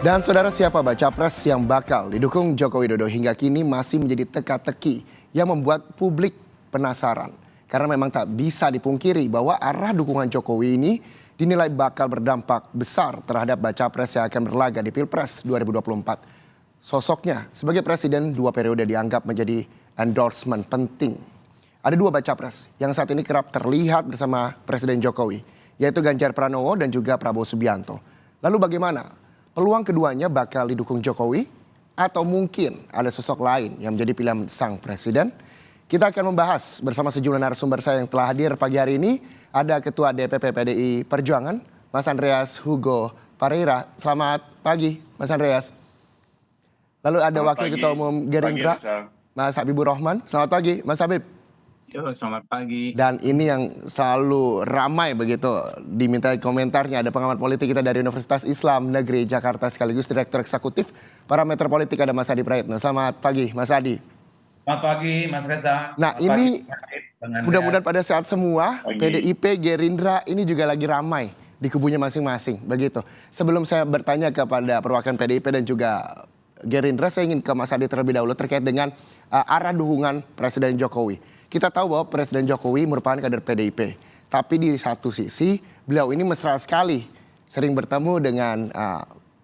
Dan saudara, siapa baca pres yang bakal didukung Joko Widodo hingga kini masih menjadi teka-teki yang membuat publik penasaran. Karena memang tak bisa dipungkiri bahwa arah dukungan Jokowi ini dinilai bakal berdampak besar terhadap baca pres yang akan berlaga di Pilpres 2024. Sosoknya sebagai presiden 2 periode dianggap menjadi endorsement penting. Ada 2 baca pres yang saat ini kerap terlihat bersama Presiden Jokowi, yaitu Ganjar Pranowo dan juga Prabowo Subianto. Lalu bagaimana peluang keduanya bakal didukung Jokowi atau mungkin ada sosok lain yang menjadi pilihan sang presiden? Kita akan membahas bersama sejumlah narasumber saya yang telah hadir pagi hari ini. Ada Ketua DPP PDI Perjuangan, Mas Andreas Hugo Pareira. Selamat pagi, Mas Andreas. Lalu ada Wakil Ketua Umum Gerindra, Mas Habibur Rahman. Selamat pagi, Mas Habib. Selamat pagi. Dan ini yang selalu ramai begitu diminta komentarnya, ada pengamat politik kita dari Universitas Islam Negeri Jakarta sekaligus Direktur Eksekutif Parameter Politik, ada Mas Adi Praetno. Selamat pagi, Mas Adi. Selamat pagi, Mas Reza. Nah, ini mudah-mudahan pada saat semua PDIP, Gerindra ini juga lagi ramai di kubunya masing-masing begitu. Sebelum saya bertanya kepada perwakilan PDIP dan juga Gerindra, saya ingin ke Mas Adi terlebih dahulu terkait dengan arah dukungan Presiden Jokowi. Kita tahu bahwa Presiden Jokowi merupakan kader PDIP, tapi di satu sisi beliau ini mesra sekali sering bertemu dengan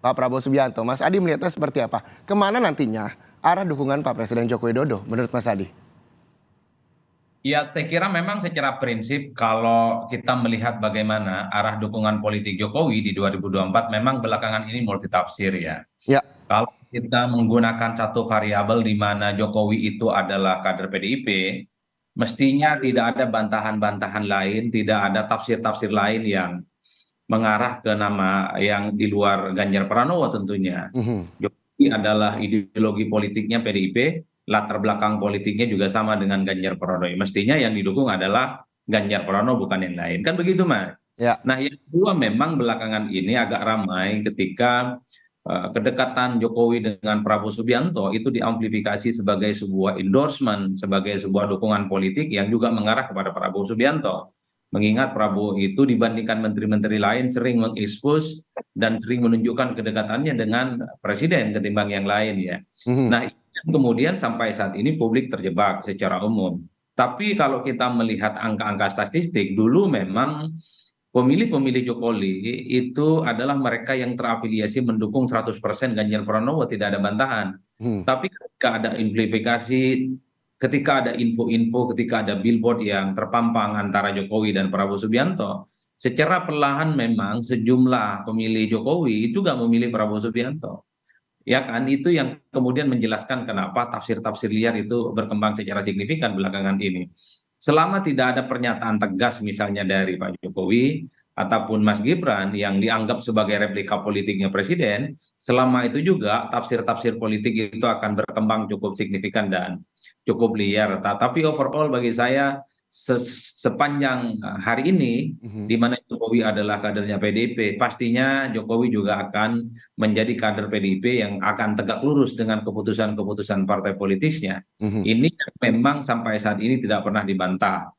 Pak Prabowo Subianto. Mas Adi melihatnya seperti apa? Kemana nantinya arah dukungan Pak Presiden Joko Widodo menurut Mas Adi? Ya, saya kira memang secara prinsip kalau kita melihat bagaimana arah dukungan politik Jokowi di 2024 memang belakangan ini multitafsir ya. Ya. Kalau kita menggunakan satu variabel di mana Jokowi itu adalah kader PDIP, mestinya tidak ada bantahan-bantahan lain, tidak ada tafsir-tafsir lain yang mengarah ke nama yang di luar Ganjar Pranowo tentunya. Jokowi adalah ideologi politiknya PDIP, latar belakang politiknya juga sama dengan Ganjar Pranowo. Mestinya yang didukung adalah Ganjar Pranowo bukan yang lain. Kan begitu, Mas? Ya. Nah, yang kedua memang belakangan ini agak ramai ketika kedekatan Jokowi dengan Prabowo Subianto itu diamplifikasi sebagai sebuah endorsement, sebagai sebuah dukungan politik yang juga mengarah kepada Prabowo Subianto. Mengingat Prabowo itu dibandingkan menteri-menteri lain sering mengekspos dan sering menunjukkan kedekatannya dengan presiden ketimbang yang lain ya. Nah, kemudian sampai saat ini publik terjebak secara umum. Tapi kalau kita melihat angka-angka statistik, dulu memang pemilih-pemilih Jokowi itu adalah mereka yang terafiliasi mendukung 100% Ganjar Pranowo, tidak ada bantahan. Tapi ketika ada amplifikasi, ketika ada info-info, ketika ada billboard yang terpampang antara Jokowi dan Prabowo Subianto, secara perlahan memang sejumlah pemilih Jokowi itu juga memilih Prabowo Subianto. Ya kan, itu yang kemudian menjelaskan kenapa tafsir-tafsir liar itu berkembang secara signifikan belakangan ini. Selama tidak ada pernyataan tegas misalnya dari Pak Jokowi ataupun Mas Gibran yang dianggap sebagai replika politiknya presiden, selama itu juga tafsir-tafsir politik itu akan berkembang cukup signifikan dan cukup liar. Tapi overall bagi saya sepanjang hari ini, di mana Jokowi adalah kadernya PDIP, pastinya Jokowi juga akan menjadi kader PDIP yang akan tegak lurus dengan keputusan-keputusan partai politisnya. Ini memang sampai saat ini tidak pernah dibantah.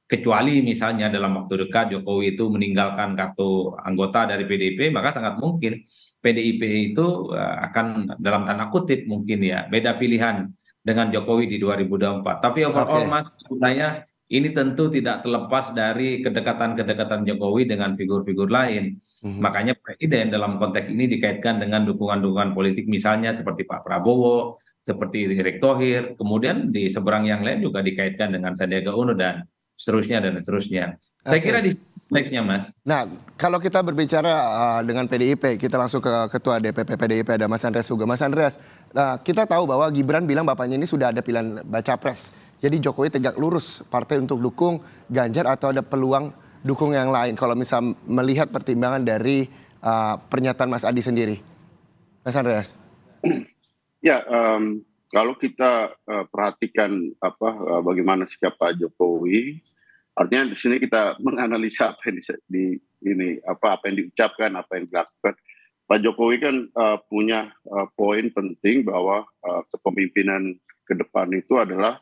Kecuali misalnya dalam waktu dekat Jokowi itu meninggalkan kartu anggota dari PDIP, maka sangat mungkin PDIP itu akan dalam tanda kutip mungkin ya beda pilihan dengan Jokowi di 2024. Tapi overall Mas, sebenarnya ini tentu tidak terlepas dari kedekatan-kedekatan Jokowi dengan figur-figur lain. Makanya presiden dalam konteks ini dikaitkan dengan dukungan-dukungan politik misalnya seperti Pak Prabowo, seperti Erick Thohir, kemudian di seberang yang lain juga dikaitkan dengan Sandiaga Uno dan seterusnya dan seterusnya. Saya kira di konteksnya, Mas. Nah, kalau kita berbicara dengan PDIP, kita langsung ke Ketua DPP PDIP, ada Mas Andreas juga. Mas Andreas, kita tahu bahwa Gibran bilang bapaknya ini sudah ada pilihan baca pres. Jadi Jokowi tegak lurus partai untuk dukung Ganjar atau ada peluang dukung yang lain kalau misal melihat pertimbangan dari pernyataan Mas Adi sendiri. Mas Andreas. Ya, kalau kita perhatikan bagaimana sikap Pak Jokowi, artinya di sini kita menganalisa apa yang apa yang diucapkan, apa yang dilakukan. Pak Jokowi kan punya poin penting bahwa kepemimpinan ke depan itu adalah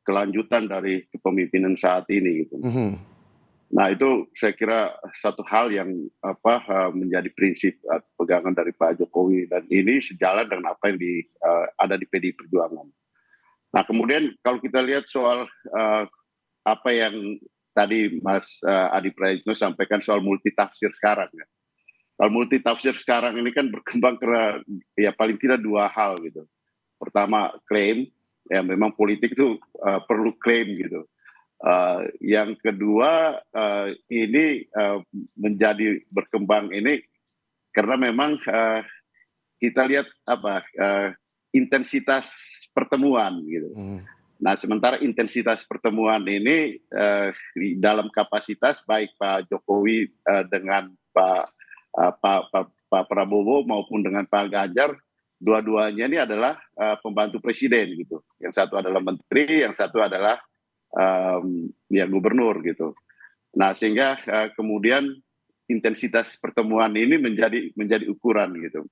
kelanjutan dari kepemimpinan saat ini gitu. Nah, itu saya kira satu hal yang menjadi prinsip pegangan dari Pak Jokowi, dan ini sejalan dengan apa yang ada di PDI Perjuangan. Nah, kemudian kalau kita lihat soal apa yang tadi Mas Adi Praetno sampaikan soal multitafsir sekarang, ya. Kalau multitafsir sekarang ini kan berkembang karena ya paling tidak dua hal gitu. Pertama, klaim, ya memang politik itu perlu klaim gitu. Yang kedua, ini menjadi berkembang ini karena memang kita lihat intensitas pertemuan gitu. Nah, sementara intensitas pertemuan ini dalam kapasitas baik Pak Jokowi dengan Pak Prabowo maupun dengan Pak Ganjar, dua-duanya ini adalah pembantu presiden gitu. Yang satu adalah menteri, yang satu adalah ya gubernur gitu. Nah, sehingga kemudian intensitas pertemuan ini menjadi ukuran gitu.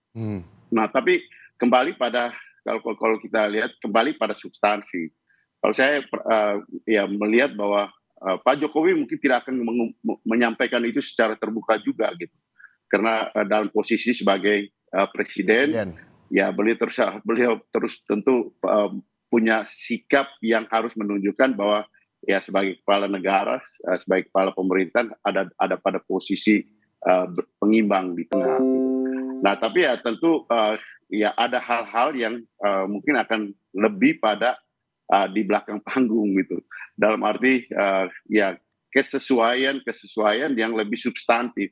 Nah, tapi kembali pada kalau kita lihat kembali pada substansi. Kalau saya ya melihat bahwa Pak Jokowi mungkin tidak akan menyampaikan itu secara terbuka juga gitu. Karena dalam posisi sebagai presiden, ya beliau terus tentu punya sikap yang harus menunjukkan bahwa ya sebagai kepala negara, sebagai kepala pemerintahan ada pada posisi pengimbang di tengah. Nah, tapi ya tentu ya ada hal-hal yang mungkin akan lebih pada di belakang panggung gitu. Dalam arti ya kesesuaian yang lebih substantif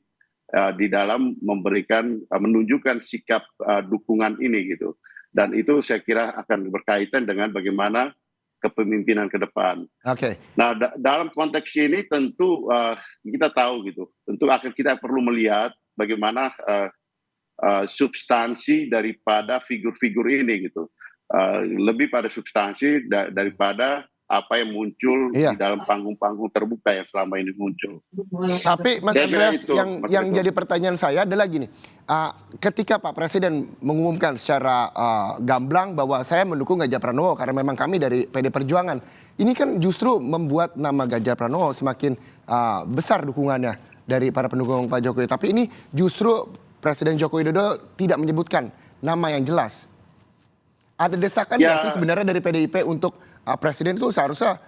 di dalam menunjukkan sikap dukungan ini gitu. Dan itu saya kira akan berkaitan dengan bagaimana kepemimpinan ke depan. Nah, dalam konteks ini tentu kita tahu gitu. Tentu kita perlu melihat bagaimana substansi daripada figur-figur ini gitu. Lebih pada substansi daripada apa yang muncul di dalam panggung-panggung terbuka yang selama ini muncul. Tapi Mas Andreas, yang jadi pertanyaan saya adalah gini, ketika Pak Presiden mengumumkan secara gamblang bahwa saya mendukung Ganjar Pranowo karena memang kami dari PD Perjuangan, ini kan justru membuat nama Ganjar Pranowo semakin besar dukungannya dari para pendukung Pak Jokowi. Tapi ini justru Presiden Joko Widodo tidak menyebutkan nama yang jelas. Ada desakan nggak sih sebenarnya dari PDIP untuk Presiden itu seharusnya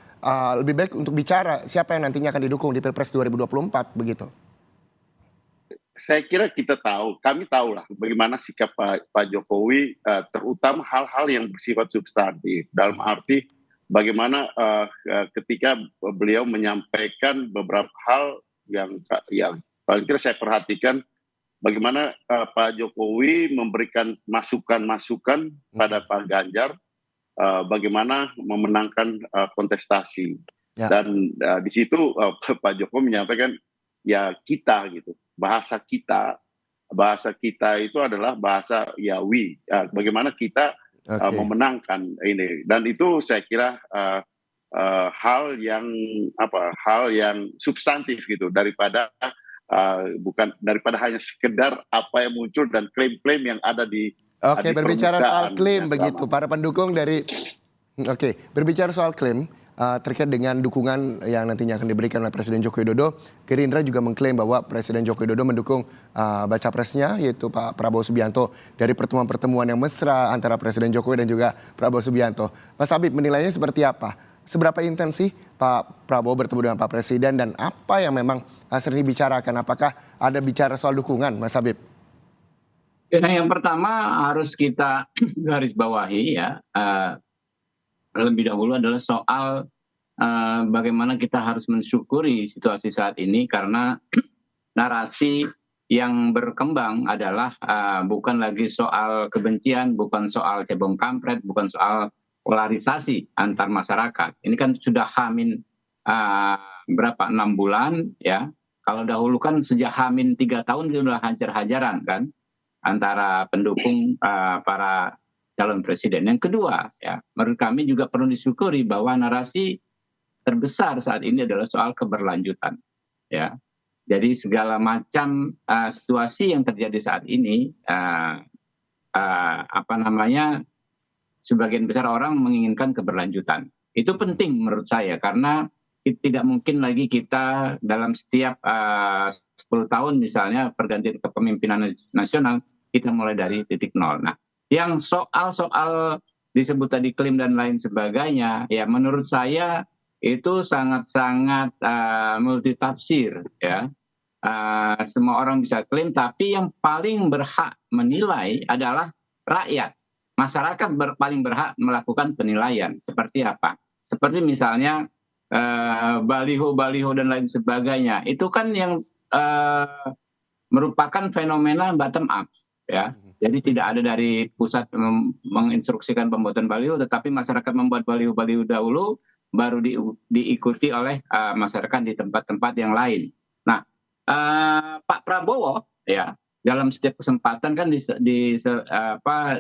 lebih baik untuk bicara siapa yang nantinya akan didukung di Pilpres 2024 begitu? Saya kira kami tahu lah bagaimana sikap Pak Jokowi, terutama hal-hal yang bersifat substantif. Dalam arti bagaimana ketika beliau menyampaikan beberapa hal yang paling kira saya perhatikan, bagaimana Pak Jokowi memberikan masukan-masukan pada Pak Ganjar, bagaimana memenangkan kontestasi. Dan di situ Pak Jokowi menyampaikan ya kita gitu, bahasa kita itu adalah bahasa Yawi, bagaimana kita memenangkan ini. Dan itu saya kira hal yang substantif gitu daripada daripada hanya sekedar apa yang muncul dan klaim-klaim yang ada di berbicara soal klaim begitu para pendukung dari berbicara soal klaim terkait dengan dukungan yang nantinya akan diberikan oleh Presiden Joko Widodo, Gerindra juga mengklaim bahwa Presiden Joko Widodo mendukung baca presnya yaitu Pak Prabowo Subianto dari pertemuan-pertemuan yang mesra antara Presiden Jokowi dan juga Prabowo Subianto. Mas Habib menilainya seperti apa? Seberapa intensif Pak Prabowo bertemu dengan Pak Presiden dan apa yang memang sering dibicarakan? Apakah ada bicara soal dukungan, Mas Habib? Yang pertama harus kita garis bawahi ya, lebih dahulu adalah soal bagaimana kita harus mensyukuri situasi saat ini karena narasi yang berkembang adalah bukan lagi soal kebencian, bukan soal cebong kampret, bukan soal polarisasi antar masyarakat. Ini kan sudah H-6 bulan ya. Kalau dahulu kan sejak H-3 tahun sudah hajar-hajaran kan antara pendukung para calon presiden. Yang kedua ya, menurut kami juga perlu disyukuri bahwa narasi terbesar saat ini adalah soal keberlanjutan ya. Jadi segala macam situasi yang terjadi saat ini sebagian besar orang menginginkan keberlanjutan. Itu penting menurut saya karena tidak mungkin lagi kita dalam setiap 10 tahun misalnya pergantian kepemimpinan nasional kita mulai dari titik nol. Nah, yang soal-soal disebut tadi klaim dan lain sebagainya, ya menurut saya itu sangat-sangat multitafsir ya. Semua orang bisa klaim, tapi yang paling berhak menilai adalah rakyat. Masyarakat paling berhak melakukan penilaian. Seperti apa? Seperti misalnya baliho-baliho dan lain sebagainya. Itu kan yang merupakan fenomena bottom up, ya. Jadi tidak ada dari pusat menginstruksikan pembuatan baliho, tetapi masyarakat membuat baliho-baliho dahulu, baru diikuti oleh masyarakat di tempat-tempat yang lain. Nah, Pak Prabowo, ya, dalam setiap kesempatan kan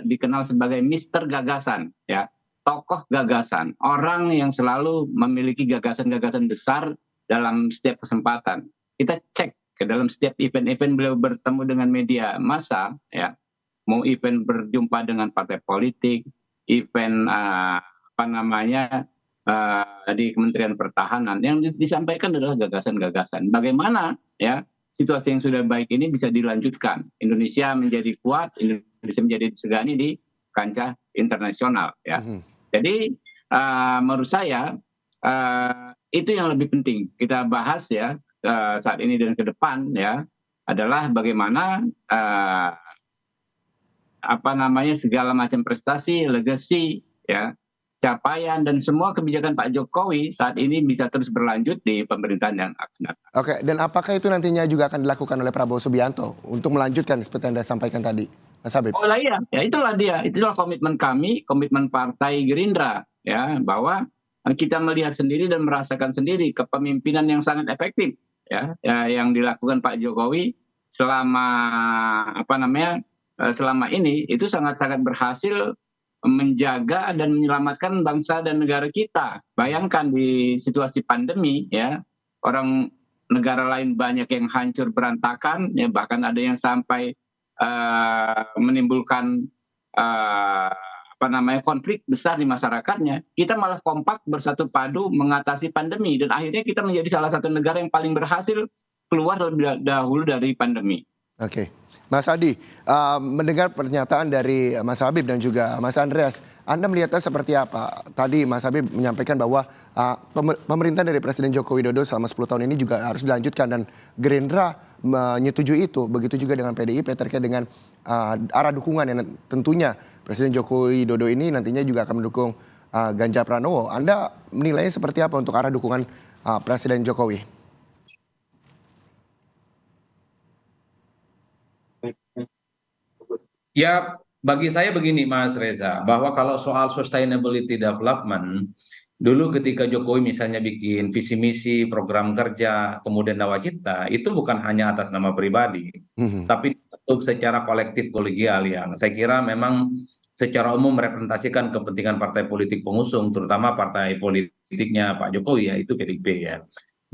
dikenal sebagai Mister Gagasan, ya, tokoh gagasan, orang yang selalu memiliki gagasan-gagasan besar dalam setiap kesempatan. Kita cek ke dalam setiap event-event beliau bertemu dengan media massa, ya, mau event berjumpa dengan partai politik, event di Kementerian Pertahanan, yang disampaikan adalah gagasan-gagasan. Bagaimana ya situasi yang sudah baik ini bisa dilanjutkan, Indonesia menjadi kuat, Indonesia menjadi disegani di kancah internasional, ya. Jadi menurut saya itu yang lebih penting kita bahas ya saat ini dan ke depan ya, adalah bagaimana segala macam prestasi, legacy, ya, capaian dan semua kebijakan Pak Jokowi saat ini bisa terus berlanjut di pemerintahan yang akan datang. Oke, dan apakah itu nantinya juga akan dilakukan oleh Prabowo Subianto untuk melanjutkan seperti yang Anda sampaikan tadi, Mas Habib? Oh lah iya, ya itulah komitmen kami, komitmen Partai Gerindra, ya, bahwa kita melihat sendiri dan merasakan sendiri kepemimpinan yang sangat efektif, ya yang dilakukan Pak Jokowi selama selama ini itu sangat-sangat berhasil menjaga dan menyelamatkan bangsa dan negara kita. Bayangkan di situasi pandemi, ya, orang negara lain banyak yang hancur berantakan, ya, bahkan ada yang sampai menimbulkan konflik besar di masyarakatnya. Kita malah kompak bersatu padu mengatasi pandemi, dan akhirnya kita menjadi salah satu negara yang paling berhasil keluar terlebih dahulu dari pandemi. Oke, Mas Adi, mendengar pernyataan dari Mas Habib dan juga Mas Andreas, Anda melihatnya seperti apa? Tadi Mas Habib menyampaikan bahwa pemerintahan dari Presiden Joko Widodo selama 10 tahun ini juga harus dilanjutkan, dan Gerindra menyetujui itu. Begitu juga dengan PDIP terkait dengan arah dukungan yang tentunya Presiden Joko Widodo ini nantinya juga akan mendukung Ganjar Pranowo. Anda menilainya seperti apa untuk arah dukungan Presiden Jokowi? Ya, bagi saya begini Mas Reza, bahwa kalau soal sustainability development, dulu ketika Jokowi misalnya bikin visi misi, program kerja, kemudian nawacita, itu bukan hanya atas nama pribadi, tapi untuk secara kolektif kolegial yang saya kira memang secara umum merepresentasikan kepentingan partai politik pengusung, terutama partai politiknya Pak Jokowi, yaitu PDIP ya.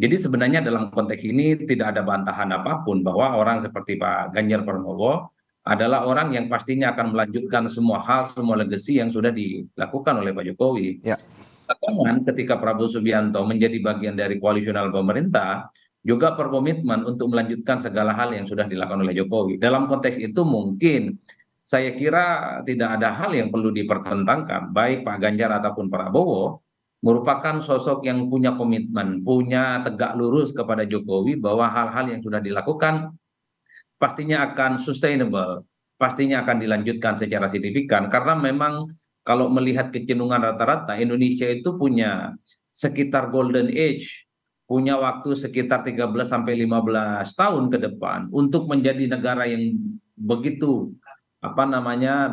Jadi sebenarnya dalam konteks ini tidak ada bantahan apapun bahwa orang seperti Pak Ganjar Pranowo adalah orang yang pastinya akan melanjutkan semua hal, semua legacy yang sudah dilakukan oleh Pak Jokowi. Ya. Bahkan ketika Prabowo Subianto menjadi bagian dari koalisional pemerintah, juga berkomitmen untuk melanjutkan segala hal yang sudah dilakukan oleh Jokowi. Dalam konteks itu mungkin saya kira tidak ada hal yang perlu dipertentangkan, baik Pak Ganjar ataupun Prabowo merupakan sosok yang punya komitmen, punya tegak lurus kepada Jokowi bahwa hal-hal yang sudah dilakukan pastinya akan sustainable, pastinya akan dilanjutkan secara signifikan, karena memang kalau melihat kecenderungan rata-rata Indonesia itu punya sekitar golden age, punya waktu sekitar 13 sampai 15 tahun ke depan untuk menjadi negara yang begitu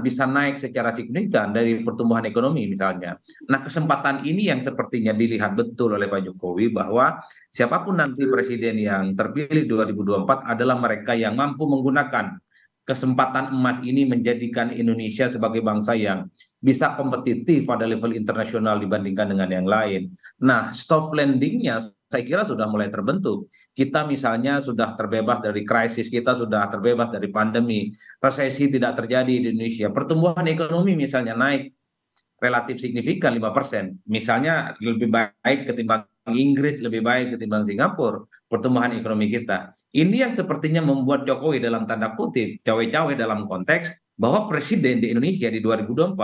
bisa naik secara signifikan dari pertumbuhan ekonomi misalnya. Nah, kesempatan ini yang sepertinya dilihat betul oleh Pak Jokowi bahwa siapapun nanti presiden yang terpilih 2024 adalah mereka yang mampu menggunakan kesempatan emas ini menjadikan Indonesia sebagai bangsa yang bisa kompetitif pada level internasional dibandingkan dengan yang lain. Nah, soft landing-nya saya kira sudah mulai terbentuk. Kita misalnya sudah terbebas dari krisis, kita sudah terbebas dari pandemi, resesi tidak terjadi di Indonesia, pertumbuhan ekonomi misalnya naik relatif signifikan 5%, misalnya lebih baik ketimbang Inggris, lebih baik ketimbang Singapura pertumbuhan ekonomi kita. Ini yang sepertinya membuat Jokowi dalam tanda kutip cawe-cawe dalam konteks bahwa presiden di Indonesia di 2024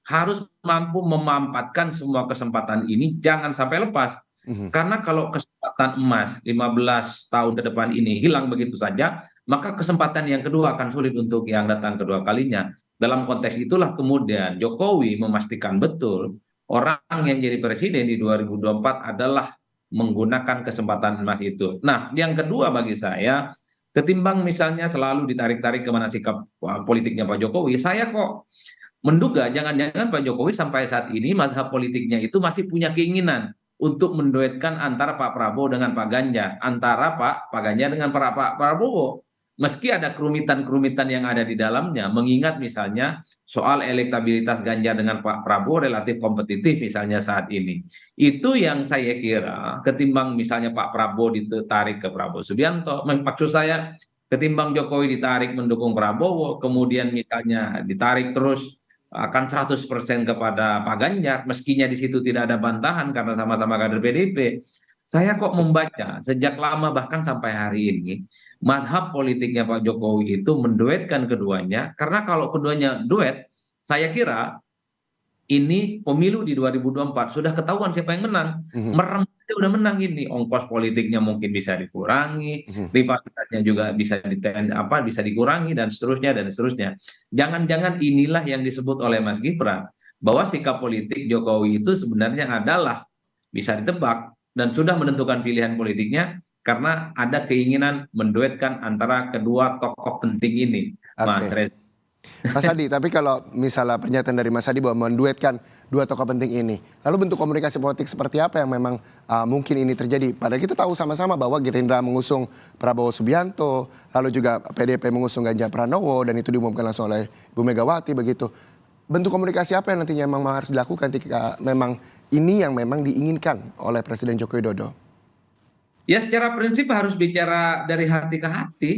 harus mampu memampatkan semua kesempatan ini jangan sampai lepas. Mhm. Karena kalau kesempatan emas 15 tahun ke depan ini hilang begitu saja, maka kesempatan yang kedua akan sulit untuk yang datang kedua kalinya. Dalam konteks itulah kemudian Jokowi memastikan betul orang yang jadi presiden di 2024 adalah menggunakan kesempatan emas itu. Nah, yang kedua bagi saya, ketimbang misalnya selalu ditarik-tarik kemana sikap politiknya Pak Jokowi, saya kok menduga jangan-jangan Pak Jokowi sampai saat ini mazhab politiknya itu masih punya keinginan untuk menduetkan antara Pak Prabowo dengan Pak Ganjar, antara Pak Ganjar dengan Pak Prabowo. Meski ada kerumitan-kerumitan yang ada di dalamnya, mengingat misalnya soal elektabilitas Ganjar dengan Pak Prabowo relatif kompetitif misalnya saat ini. Itu yang saya kira ketimbang misalnya Pak Prabowo ditarik ke Prabowo Subianto, maksud saya ketimbang Jokowi ditarik mendukung Prabowo, kemudian misalnya ditarik terus akan 100% kepada Pak Ganjar, meskinya di situ tidak ada bantahan karena sama-sama kader PDIP. Saya kok membaca sejak lama bahkan sampai hari ini, mazhab politiknya Pak Jokowi itu menduetkan keduanya, karena kalau keduanya duet, saya kira ini pemilu di 2024 sudah ketahuan siapa yang menang. Mhm. Merem aja udah menang ini, ongkos politiknya mungkin bisa dikurangi, Mhm. rivalitasnya juga bisa dikurangi dan seterusnya dan seterusnya. Jangan-jangan inilah yang disebut oleh Mas Gibran bahwa sikap politik Jokowi itu sebenarnya adalah bisa ditebak dan sudah menentukan pilihan politiknya karena ada keinginan menduetkan antara kedua tokoh penting ini, Mas Oke. Reza. Mas Adi, tapi kalau misalnya pernyataan dari Mas Adi bahwa menduetkan dua tokoh penting ini, lalu bentuk komunikasi politik seperti apa yang memang mungkin ini terjadi? Padahal kita tahu sama-sama bahwa Gerindra mengusung Prabowo Subianto, lalu juga PDIP mengusung Ganjar Pranowo, dan itu diumumkan langsung oleh Bu Megawati begitu. Bentuk komunikasi apa yang nantinya memang harus dilakukan ketika memang ini yang memang diinginkan oleh Presiden Joko Widodo? Ya secara prinsip harus bicara dari hati ke hati.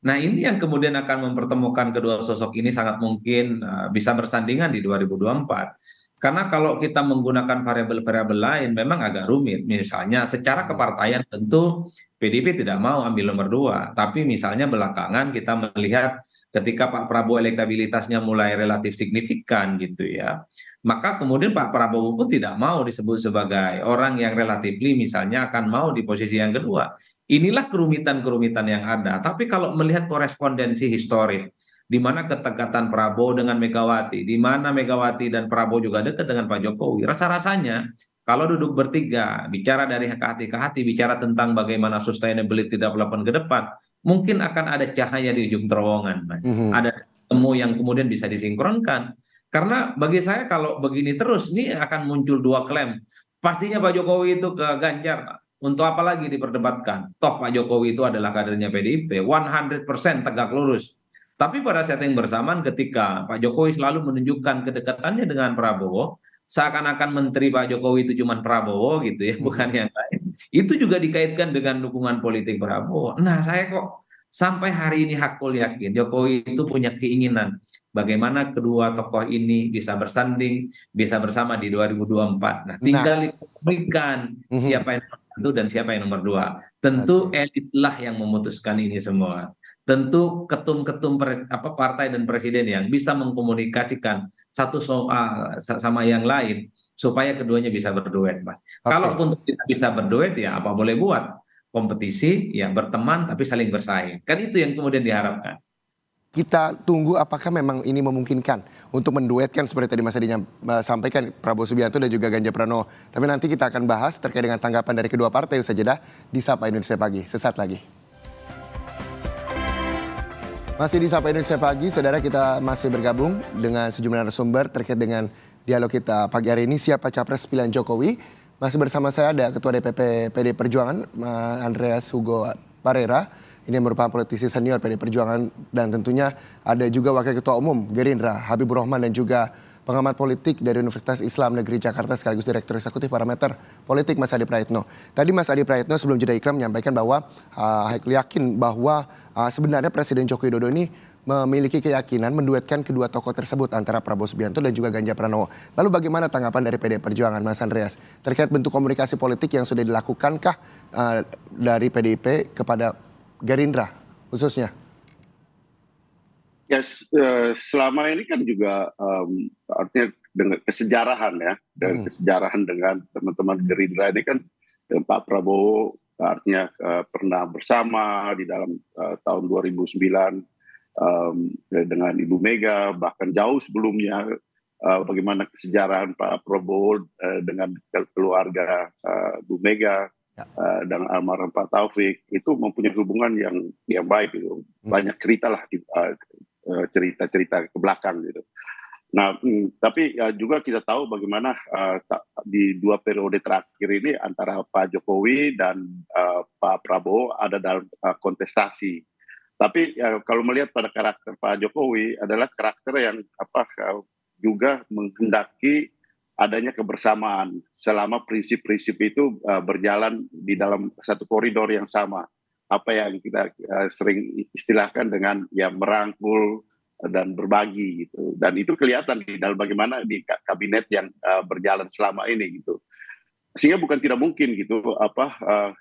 Nah ini yang kemudian akan mempertemukan kedua sosok ini sangat mungkin bisa bersandingan di 2024. Karena kalau kita menggunakan variabel-variabel lain memang agak rumit. Misalnya secara kepartaian tentu PDIP tidak mau ambil nomor dua. Tapi misalnya belakangan kita melihat ketika Pak Prabowo elektabilitasnya mulai relatif signifikan gitu ya. Maka kemudian Pak Prabowo pun tidak mau disebut sebagai orang yang relatifly misalnya akan mau di posisi yang kedua. Inilah kerumitan-kerumitan yang ada. Tapi kalau melihat korespondensi historis, di mana kedekatan Prabowo dengan Megawati, di mana Megawati dan Prabowo juga dekat dengan Pak Jokowi, rasa-rasanya kalau duduk bertiga, bicara dari hati ke hati, bicara tentang bagaimana sustainability development ke depan, mungkin akan ada cahaya di ujung terowongan, Mas. Mhm. Ada temu yang kemudian bisa disinkronkan. Karena bagi saya kalau begini terus, ini akan muncul dua klaim. Pastinya Pak Jokowi itu ke Ganjar, untuk apa lagi diperdebatkan? Toh Pak Jokowi itu adalah kadernya PDIP, 100% tegak lurus. Tapi pada saat yang bersamaan ketika Pak Jokowi selalu menunjukkan kedekatannya dengan Prabowo, seakan-akan menteri Pak Jokowi itu cuma Prabowo gitu ya, bukan Mhm. yang lain. Itu juga dikaitkan dengan dukungan politik Prabowo. Nah, saya kok sampai hari ini hakul yakin Jokowi itu punya keinginan bagaimana kedua tokoh ini bisa bersanding, bisa bersama di 2024. Nah, Nah, tinggal diberikan mhm. siapa yang nomor satu dan siapa yang nomor dua. Tentu Oke. elitlah yang memutuskan ini semua. Tentu ketum-ketum partai dan presiden yang bisa mengkomunikasikan satu soal sama yang lain supaya keduanya bisa berduet, Mas. Oke. Kalaupun tidak bisa berduet ya apa boleh buat kompetisi ya berteman tapi saling bersaing. Kan itu yang kemudian diharapkan. Kita tunggu apakah memang ini memungkinkan untuk menduetkan seperti tadi Mas Adi sampaikan Prabowo Subianto dan juga Ganjar Pranowo. Tapi nanti kita akan bahas terkait dengan tanggapan dari kedua partai usai jeda di Sapa Indonesia Pagi. Sesaat lagi. Masih di Sapa Indonesia Pagi, saudara, kita masih bergabung dengan sejumlah narasumber terkait dengan dialog kita pagi hari ini. Siapa capres pilihan Jokowi? Masih bersama saya ada Ketua DPP PD Perjuangan, Mas Andreas Hugo Parera. Ini merupakan politisi senior PD Perjuangan, dan tentunya ada juga Wakil Ketua Umum Gerindra Habibur Rahman, dan juga pengamat politik dari Universitas Islam Negeri Jakarta sekaligus Direktur Eksekutif Parameter Politik, Mas Adi Praetno. Tadi Mas Adi Praetno sebelum jeda iklan menyampaikan bahwa yakin bahwa sebenarnya Presiden Joko Widodo ini memiliki keyakinan menduetkan kedua tokoh tersebut antara Prabowo Subianto dan juga Ganjar Pranowo. Lalu bagaimana tanggapan dari PD Perjuangan, Mas Andreas, terkait bentuk komunikasi politik yang sudah dilakukankah dari PDIP kepada Gerindra khususnya? Ya, selama ini kan juga artinya dengan kesejarahan ya, dan kesejarahan dengan teman-teman Gerindra ini kan Pak Prabowo artinya pernah bersama di dalam tahun 2009 dengan Ibu Mega, bahkan jauh sebelumnya bagaimana kesejarahan Pak Prabowo dengan keluarga Bu Mega dan almarhum Pak Taufik itu mempunyai hubungan yang baik gitu. Banyak cerita lah cerita-cerita ke belakang gitu. Nah, tapi juga kita tahu bagaimana di 2 periode terakhir ini antara Pak Jokowi dan Pak Prabowo ada dalam kontestasi. Tapi kalau melihat pada karakter Pak Jokowi adalah karakter yang juga menghendaki adanya kebersamaan selama prinsip-prinsip itu berjalan di dalam satu koridor yang sama. Apa yang kita sering istilahkan dengan ya merangkul dan berbagi gitu. Dan itu kelihatan di dalam bagaimana di kabinet yang berjalan selama ini gitu. Sehingga bukan tidak mungkin gitu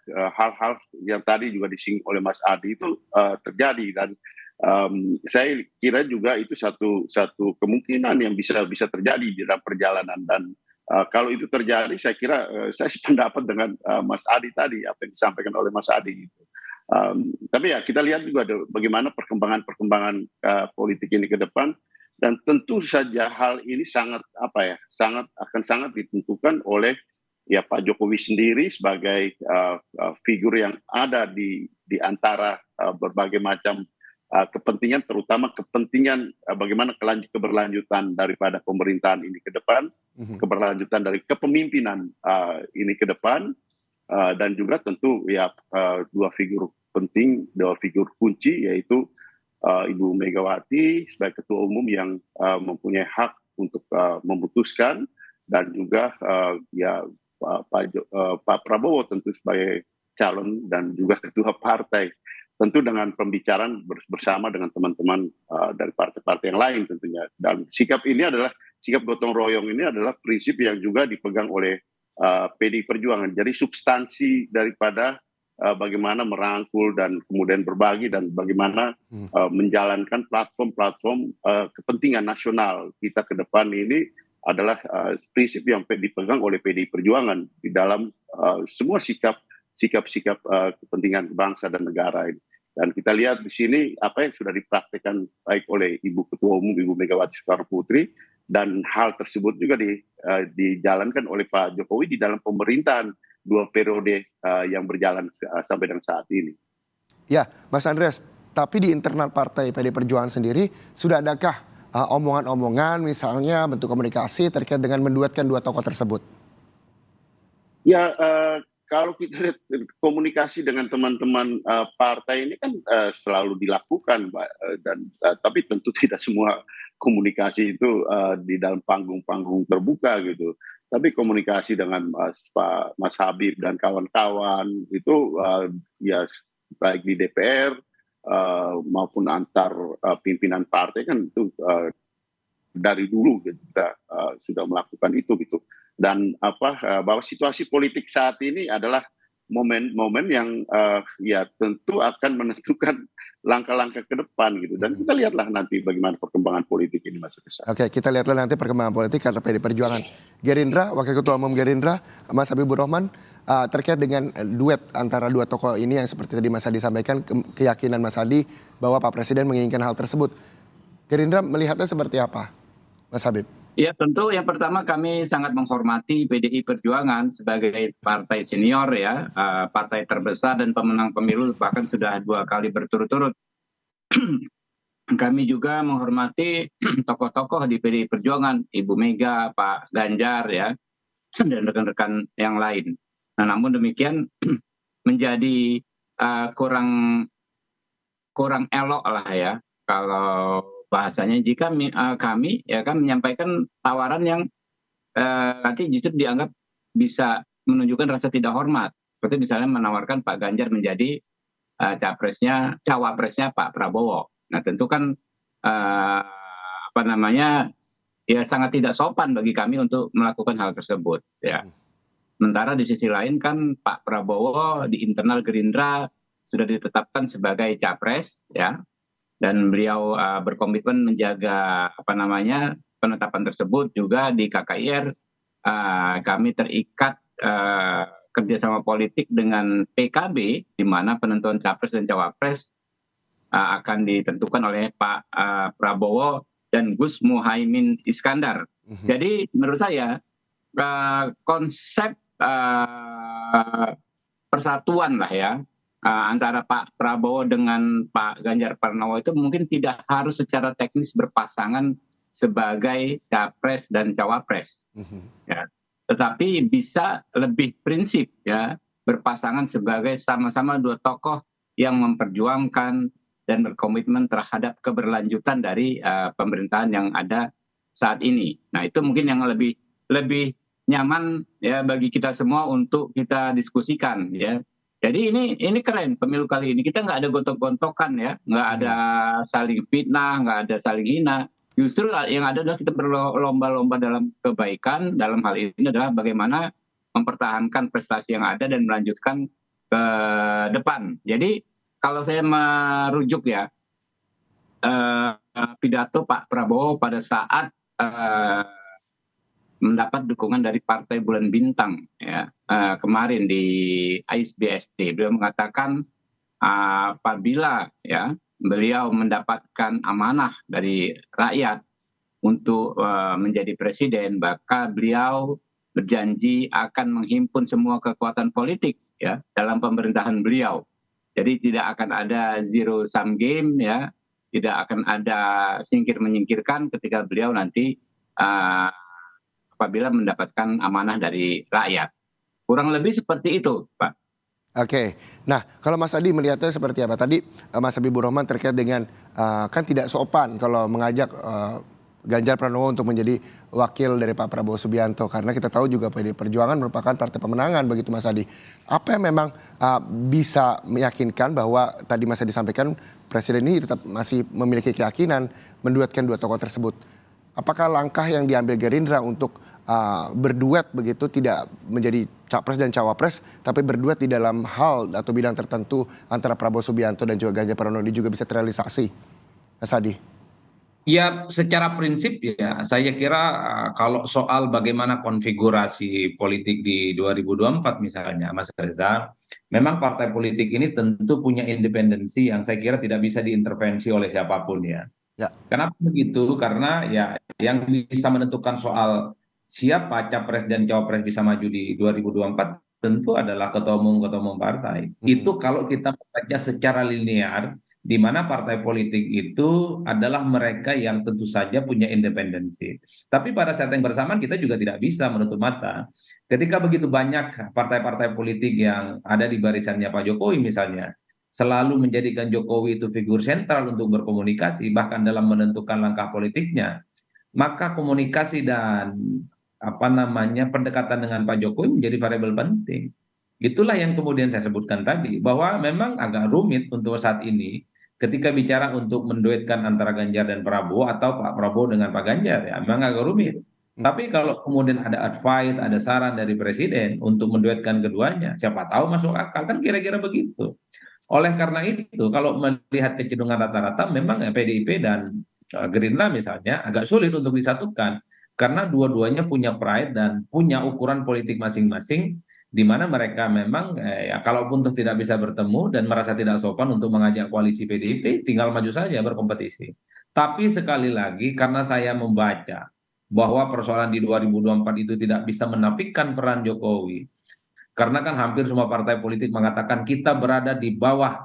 hal-hal yang tadi juga disinggung oleh Mas Adi itu terjadi, dan saya kira juga itu satu kemungkinan yang bisa terjadi di dalam perjalanan. Dan kalau itu terjadi, saya kira saya sependapat dengan Mas Adi tadi, apa yang disampaikan oleh Mas Adi gitu. Tapi ya kita lihat juga bagaimana perkembangan politik ini ke depan, dan tentu saja hal ini akan sangat ditentukan oleh ya Pak Jokowi sendiri sebagai figur yang ada di antara berbagai macam kepentingan, terutama kepentingan bagaimana keberlanjutan daripada pemerintahan ini ke depan, keberlanjutan dari kepemimpinan ini ke depan. Dan juga tentu ya 2 figur penting, 2 figur kunci, yaitu Ibu Megawati sebagai ketua umum yang mempunyai hak untuk memutuskan, dan juga ya Pak Prabowo tentu sebagai calon dan juga ketua partai, tentu dengan pembicaraan bersama dengan teman-teman dari partai-partai yang lain tentunya. Dan sikap gotong royong ini adalah prinsip yang juga dipegang oleh PDI Perjuangan. Jadi substansi daripada bagaimana merangkul dan kemudian berbagi, dan bagaimana menjalankan platform-platform kepentingan nasional kita ke depan ini adalah prinsip yang dipegang oleh PDI Perjuangan di dalam semua sikap kepentingan bangsa dan negara ini. Dan kita lihat di sini apa yang sudah dipraktikkan baik oleh Ibu Ketua Umum Ibu Megawati Soekarno Putri, dan hal tersebut juga dijalankan oleh Pak Jokowi di dalam pemerintahan 2 periode yang berjalan sampai dengan saat ini. Ya, Mas Andreas, tapi di internal partai PD Perjuangan sendiri sudah adakah omongan-omongan misalnya bentuk komunikasi terkait dengan menduetkan 2 tokoh tersebut? Ya, kalau kita lihat komunikasi dengan teman-teman partai ini kan selalu dilakukan, Pak, dan tapi tentu tidak semua komunikasi itu di dalam panggung-panggung terbuka gitu. Tapi komunikasi dengan Mas Habib dan kawan-kawan itu ya baik di DPR maupun antar pimpinan partai kan itu dari dulu kita sudah melakukan itu gitu. Dan bahwa situasi politik saat ini adalah momen-momen yang ya tentu akan menentukan langkah-langkah ke depan gitu. Dan kita lihatlah nanti bagaimana perkembangan politik ini masuk ke sana. Oke, kita lihatlah nanti perkembangan politik kata PD Perjuangan. Gerindra, Wakil Ketua Umum Gerindra, Mas Habibur Rahman, terkait dengan duet antara 2 tokoh ini yang seperti tadi Mas Adi sampaikan, keyakinan Mas Adi bahwa Pak Presiden menginginkan hal tersebut. Gerindra melihatnya seperti apa, Mas Habib? Ya, tentu yang pertama kami sangat menghormati PDI Perjuangan sebagai partai senior ya, partai terbesar dan pemenang pemilu bahkan sudah 2 kali berturut-turut. Kami juga menghormati tokoh-tokoh di PDI Perjuangan, Ibu Mega, Pak Ganjar ya, dan rekan-rekan yang lain. Nah, namun demikian menjadi kurang elok lah ya kalau bahasanya jika kami ya kan menyampaikan tawaran yang nanti justru dianggap bisa menunjukkan rasa tidak hormat, seperti misalnya menawarkan Pak Ganjar menjadi cawapresnya Pak Prabowo. Nah, tentu kan ya sangat tidak sopan bagi kami untuk melakukan hal tersebut ya. Sementara di sisi lain kan Pak Prabowo di internal Gerindra sudah ditetapkan sebagai capres, ya, dan beliau berkomitmen menjaga penetapan tersebut. Juga di KKIR kami terikat kerjasama politik dengan PKB, di mana penentuan capres dan cawapres akan ditentukan oleh Pak Prabowo dan Gus Muhaimin Iskandar. Jadi menurut saya konsep persatuan lah ya antara Pak Prabowo dengan Pak Ganjar Pranowo itu mungkin tidak harus secara teknis berpasangan sebagai capres dan cawapres, ya. Tetapi bisa lebih prinsip, ya, berpasangan sebagai sama-sama dua tokoh yang memperjuangkan dan berkomitmen terhadap keberlanjutan dari pemerintahan yang ada saat ini. Nah, itu mungkin yang lebih nyaman ya bagi kita semua untuk kita diskusikan, ya. Jadi ini keren pemilu kali ini. Kita nggak ada gontok-gontokan, ya, nggak ada saling fitnah, nggak ada saling hina. Justru yang ada adalah kita berlomba-lomba dalam kebaikan. Dalam hal ini adalah bagaimana mempertahankan prestasi yang ada dan melanjutkan ke depan. Jadi kalau saya merujuk ya pidato Pak Prabowo pada saat mendapat dukungan dari Partai Bulan Bintang, ya, kemarin di ISBSD, beliau mengatakan apabila, ya, beliau mendapatkan amanah dari rakyat untuk menjadi presiden, maka beliau berjanji akan menghimpun semua kekuatan politik, ya, dalam pemerintahan beliau. Jadi tidak akan ada zero sum game, ya, tidak akan ada singkir menyingkirkan ketika beliau nanti apabila mendapatkan amanah dari rakyat. Kurang lebih seperti itu, Pak. Oke, nah kalau Mas Adi melihatnya seperti apa? Tadi Mas Habibur Rahman terkait dengan kan tidak sopan kalau mengajak Ganjar Pranowo untuk menjadi wakil dari Pak Prabowo Subianto, karena kita tahu juga PDI Perjuangan merupakan partai pemenangan, begitu Mas Adi. Apa yang memang bisa meyakinkan bahwa tadi Mas Adi sampaikan Presiden ini tetap masih memiliki keyakinan menduetkan dua tokoh tersebut? Apakah langkah yang diambil Gerindra untuk berduet begitu, tidak menjadi capres dan cawapres, tapi berduet di dalam hal atau bidang tertentu antara Prabowo Subianto dan juga Ganjar Pranowo ini juga bisa terrealisasi, Mas Adi? Ya, secara prinsip ya, saya kira kalau soal bagaimana konfigurasi politik di 2024 misalnya, Mas Reza, memang partai politik ini tentu punya independensi yang saya kira tidak bisa diintervensi oleh siapapun ya. Ya. Kenapa begitu? Karena ya yang bisa menentukan soal siapa capres dan cawapres bisa maju di 2024 tentu adalah ketua umum partai. Itu kalau kita baca secara linear, di mana partai politik itu adalah mereka yang tentu saja punya independensi. Tapi pada saat yang bersamaan kita juga tidak bisa menutup mata. Ketika begitu banyak partai-partai politik yang ada di barisannya Pak Jokowi misalnya, selalu menjadikan Jokowi itu figur sentral untuk berkomunikasi, bahkan dalam menentukan langkah politiknya, maka komunikasi dan pendekatan dengan Pak Jokowi menjadi variabel penting. Itulah yang kemudian saya sebutkan tadi, bahwa memang agak rumit untuk saat ini ketika bicara untuk menduetkan antara Ganjar dan Prabowo atau Pak Prabowo dengan Pak Ganjar, ya memang agak rumit. Tapi kalau kemudian ada advice, ada saran dari Presiden untuk menduetkan keduanya, siapa tahu masuk akal, kan kira-kira begitu. Oleh karena itu, kalau melihat kecenderungan rata-rata, memang PDIP dan Gerindra misalnya agak sulit untuk disatukan. Karena dua-duanya punya pride dan punya ukuran politik masing-masing, di mana mereka memang ya kalaupun toh tidak bisa bertemu dan merasa tidak sopan untuk mengajak koalisi PDIP, tinggal maju saja berkompetisi. Tapi sekali lagi, karena saya membaca bahwa persoalan di 2024 itu tidak bisa menafikan peran Jokowi, karena kan hampir semua partai politik mengatakan kita berada di bawah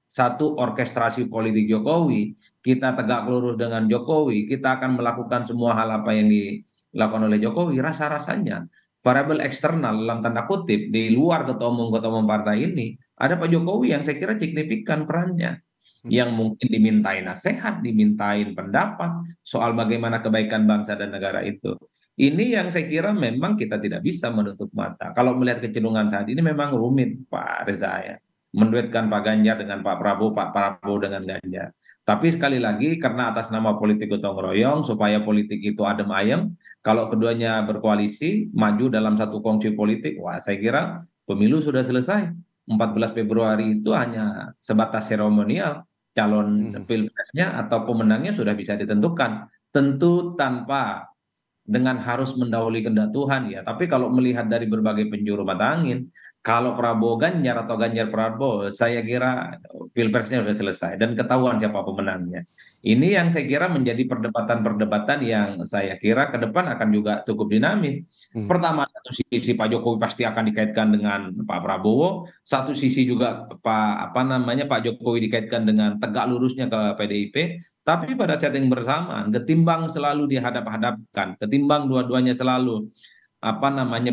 satu orkestrasi politik Jokowi, kita tegak lurus dengan Jokowi, kita akan melakukan semua hal apa yang dilakukan oleh Jokowi. Rasa-rasanya variabel eksternal dalam tanda kutip di luar ketua umum partai ini, ada Pak Jokowi yang saya kira signifikan perannya, yang mungkin dimintai nasihat, dimintain pendapat soal bagaimana kebaikan bangsa dan negara itu. Ini yang saya kira memang kita tidak bisa menutup mata. Kalau melihat kecenderungan saat ini memang rumit, Pak Reza, ya, menduetkan Pak Ganjar dengan Pak Prabowo, Pak Prabowo dengan Ganjar. Tapi sekali lagi, karena atas nama politik gotong royong, supaya politik itu adem ayem, kalau keduanya berkoalisi, maju dalam satu kongsi politik, wah saya kira pemilu sudah selesai. 14 Februari itu hanya sebatas seremonial, calon pilpresnya atau pemenangnya sudah bisa ditentukan. Tentu tanpa dengan harus mendahului kehendak Tuhan ya. Tapi kalau melihat dari berbagai penjuru mata angin, kalau Prabowo Ganjar atau Ganjar Prabowo, saya kira pilpresnya sudah selesai dan ketahuan siapa pemenangnya. Ini yang saya kira menjadi perdebatan-perdebatan yang saya kira ke depan akan juga cukup dinamis. Pertama, satu sisi Pak Jokowi pasti akan dikaitkan dengan Pak Prabowo, satu sisi juga Pak Jokowi dikaitkan dengan tegak lurusnya ke PDIP. Tapi pada setting bersamaan, ketimbang selalu dihadap-hadapkan, ketimbang dua-duanya selalu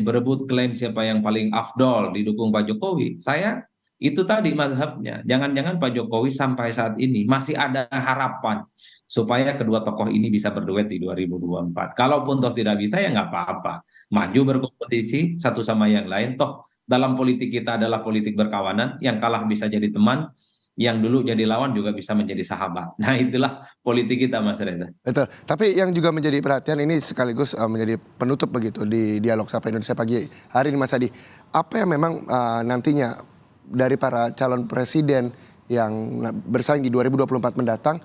berebut klaim siapa yang paling afdol didukung Pak Jokowi, saya itu tadi mazhabnya. Jangan-jangan Pak Jokowi sampai saat ini masih ada harapan supaya kedua tokoh ini bisa berduet di 2024. Kalaupun toh tidak bisa ya nggak apa-apa. Maju berkompetisi satu sama yang lain. Toh dalam politik kita adalah politik berkawanan, yang kalah bisa jadi teman, yang dulu jadi lawan juga bisa menjadi sahabat. Nah itulah politik kita Mas Reza. Betul. Tapi yang juga menjadi perhatian ini sekaligus menjadi penutup begitu di dialog Sapa Indonesia pagi hari ini Mas Adi. Apa yang memang nantinya dari para calon presiden yang bersaing di 2024 mendatang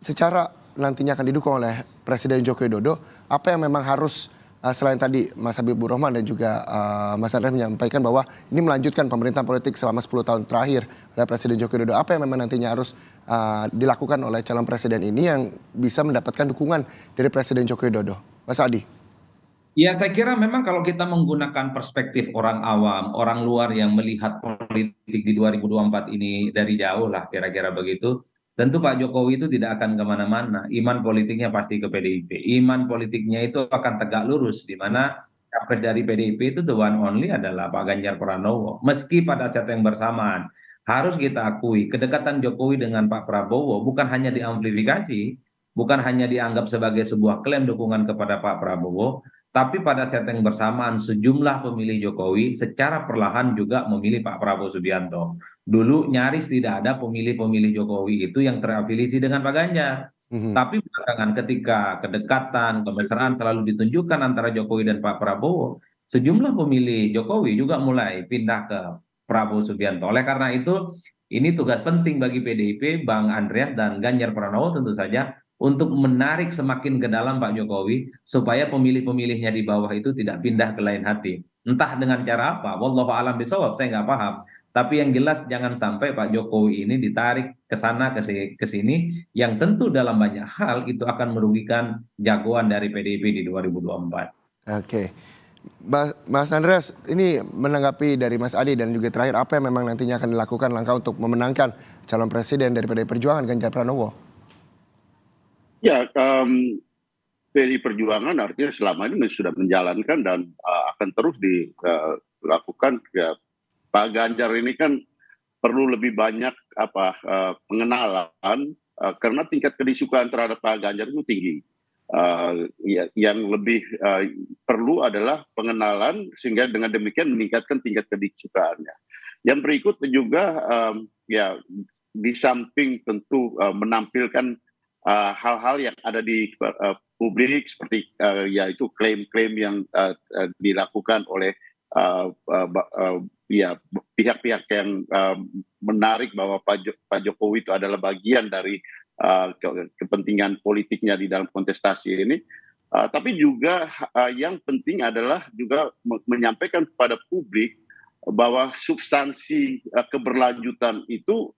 secara nantinya akan didukung oleh Presiden Joko Widodo, apa yang memang harus selain tadi Mas Habibur Rahman dan juga Mas Andreas menyampaikan bahwa ini melanjutkan pemerintahan politik selama 10 tahun terakhir oleh Presiden Joko Widodo. Apa yang memang nantinya harus dilakukan oleh calon presiden ini yang bisa mendapatkan dukungan dari Presiden Joko Widodo? Mas Adi. Ya saya kira memang kalau kita menggunakan perspektif orang awam, orang luar yang melihat politik di 2024 ini dari jauh lah kira-kira begitu, tentu Pak Jokowi itu tidak akan kemana-mana. Iman politiknya pasti ke PDIP. Iman politiknya itu akan tegak lurus, di mana capres dari PDIP itu the one only adalah Pak Ganjar Pranowo. Meski pada saat yang bersamaan, harus kita akui kedekatan Jokowi dengan Pak Prabowo bukan hanya diamplifikasi, bukan hanya dianggap sebagai sebuah klaim dukungan kepada Pak Prabowo, tapi pada saat yang bersamaan sejumlah pemilih Jokowi secara perlahan juga memilih Pak Prabowo Subianto. Dulu nyaris tidak ada pemilih-pemilih Jokowi itu yang terafiliasi dengan Pak Ganjar. Tapi belakangan ketika kedekatan, kemesraan selalu ditunjukkan antara Jokowi dan Pak Prabowo, sejumlah pemilih Jokowi juga mulai pindah ke Prabowo Subianto. Oleh karena itu, ini tugas penting bagi PDIP, Bang Andreas dan Ganjar Pranowo tentu saja untuk menarik semakin ke dalam Pak Jokowi supaya pemilih-pemilihnya di bawah itu tidak pindah ke lain hati. Entah dengan cara apa, wallahu alam bisawab, saya nggak paham. Tapi yang jelas jangan sampai Pak Jokowi ini ditarik ke sana ke sini yang tentu dalam banyak hal itu akan merugikan jagoan dari PDIP di 2024. Oke. Mas Andreas, ini menanggapi dari Mas Adi dan juga terakhir apa yang memang nantinya akan dilakukan langkah untuk memenangkan calon presiden dari PDI Perjuangan Ganjar Pranowo? Ya, PDI Perjuangan artinya selama ini sudah menjalankan dan akan terus dilakukan. Ya, Pak Ganjar ini kan perlu lebih banyak pengenalan karena tingkat kedisukaan terhadap Pak Ganjar itu tinggi. Yang lebih perlu adalah pengenalan sehingga dengan demikian meningkatkan tingkat kedisukaannya. Yang berikut juga ya di samping tentu menampilkan hal-hal yang ada di publik seperti yaitu klaim-klaim yang dilakukan oleh pihak-pihak yang menarik bahwa Pak Jokowi itu adalah bagian dari kepentingan politiknya di dalam kontestasi ini. Tapi juga yang penting adalah juga menyampaikan kepada publik bahwa substansi keberlanjutan itu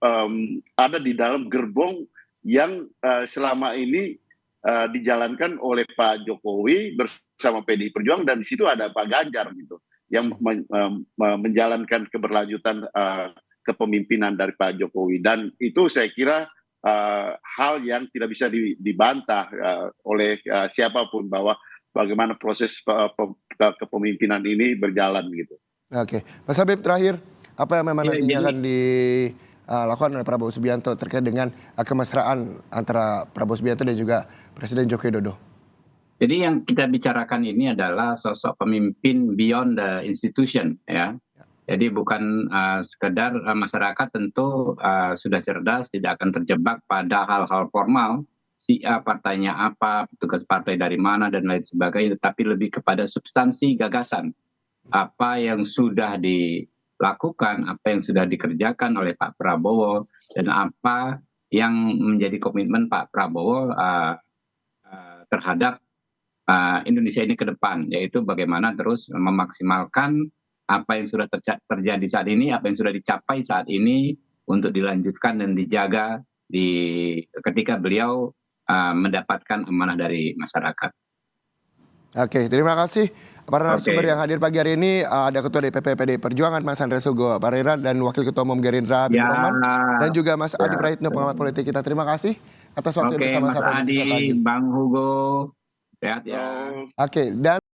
ada di dalam gerbong yang selama ini dijalankan oleh Pak Jokowi bersama PDI Perjuangan, dan di situ ada Pak Ganjar gitu yang menjalankan keberlanjutan kepemimpinan dari Pak Jokowi, dan itu saya kira hal yang tidak bisa dibantah oleh siapapun bahwa bagaimana proses kepemimpinan ini berjalan gitu. Oke, Mas Habib terakhir apa yang memang nantinya akan dilakukan oleh Prabowo Subianto terkait dengan kemesraan antara Prabowo Subianto dan juga Presiden Joko Widodo? Jadi yang kita bicarakan ini adalah sosok pemimpin beyond the institution, ya. Jadi bukan sekedar masyarakat tentu sudah cerdas, tidak akan terjebak pada hal-hal formal, si A partainya apa, tugas partai dari mana dan lain sebagainya, tetapi lebih kepada substansi gagasan apa yang sudah lakukan, apa yang sudah dikerjakan oleh Pak Prabowo, dan apa yang menjadi komitmen Pak Prabowo terhadap Indonesia ini ke depan, yaitu bagaimana terus memaksimalkan apa yang sudah terjadi saat ini, apa yang sudah dicapai saat ini untuk dilanjutkan dan dijaga ketika beliau mendapatkan amanah dari masyarakat. Oke, terima kasih para narasumber Oke. yang hadir pagi hari ini. Ada Ketua DPP PDI Perjuangan Mas Andre Sugo Parera dan Wakil Ketua Umum Gerindra Habibur Ya, Rahman, dan juga Mas Adi ya. Praitno, pengamat politik kita. Terima kasih atas waktu Oke, bersama Mas Sapa Indonesia Pagi. Adi, Bang Hugo, sehat ya. Oke, dan